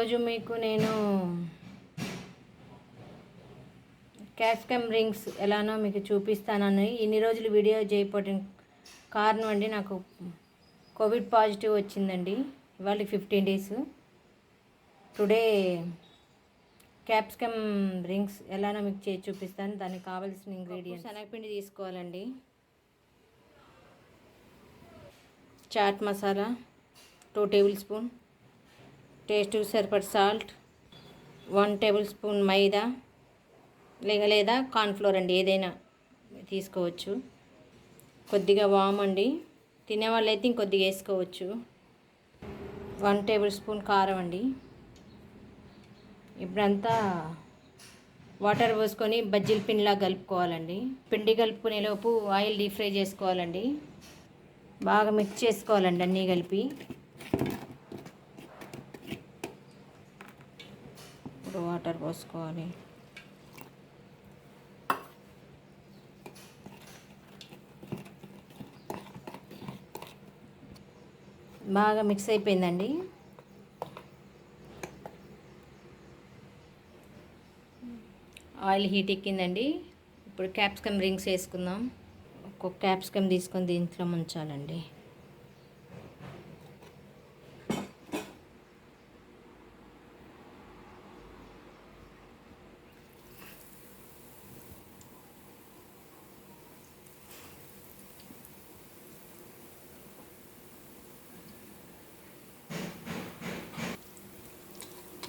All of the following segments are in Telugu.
ఈరోజు మీకు నేను క్యాప్సికమ్ రింగ్స్ ఎలానో మీకు చూపిస్తానని ఇన్ని రోజులు వీడియో చేయకపోవడం కారణం అండి, నాకు కోవిడ్ పాజిటివ్ వచ్చిందండి. ఇవాళ 15 days. టుడే క్యాప్సికమ్ రింగ్స్ ఎలానో మీకు చేసి చూపిస్తాను. దానికి కావాల్సిన ఇంగ్రీడియంట్స్: శనగపిండి తీసుకోవాలండి, చాట్ మసాలా 2 tablespoons, టేస్ట్ సరిపడ సాల్ట్, 1 tablespoon మైదా లేదా కార్న్ఫ్లోర్ అండి, ఏదైనా తీసుకోవచ్చు. కొద్దిగా వామ్ అండి, తినేవాళ్ళు అయితే ఇంకొద్దిగా వేసుకోవచ్చు. 1 tablespoon కారం అండి. ఇప్పుడంతా వాటర్ పోసుకొని బజ్జీల పిండిలా కలుపుకోవాలండి. పిండి కలుపుకునేలోపు ఆయిల్ డీప్ ఫ్రై చేసుకోవాలండి. బాగా మిక్స్ చేసుకోవాలండి అన్నీ కలిపి. ఇప్పుడు వాటర్ పోసుకోవాలి. బాగా మిక్స్ అయిపోయిందండి. ఆయిల్ హీట్ ఎక్కిందండి. ఇప్పుడు క్యాప్సికమ్ రింగ్స్ వేసుకుందాం. ఒక్కొక్క క్యాప్సికమ్ తీసుకొని దీంట్లో ముంచాలండి.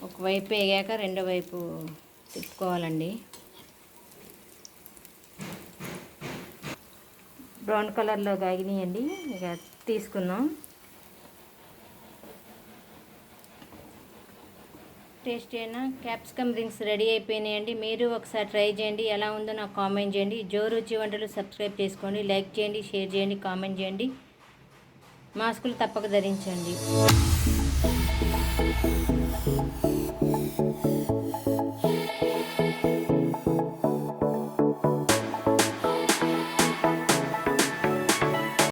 ఒకవైపు వేగాక రెండో వైపు తిప్పుకోవాలండి. బ్రౌన్ కలర్లో కాగినాయండి. ఇక తీసుకుందాం. టేస్ట్ అయినా క్యాప్సికమ్ రింగ్స్ రెడీ అయిపోయినాయండి. మీరు ఒకసారి ట్రై చేయండి, ఎలా ఉందో నాకు కామెంట్ చేయండి. జో రుచి వంటలు సబ్స్క్రైబ్ చేసుకోండి, లైక్ చేయండి, షేర్ చేయండి, కామెంట్ చేయండి. మాస్కులు తప్పక ధరించండి.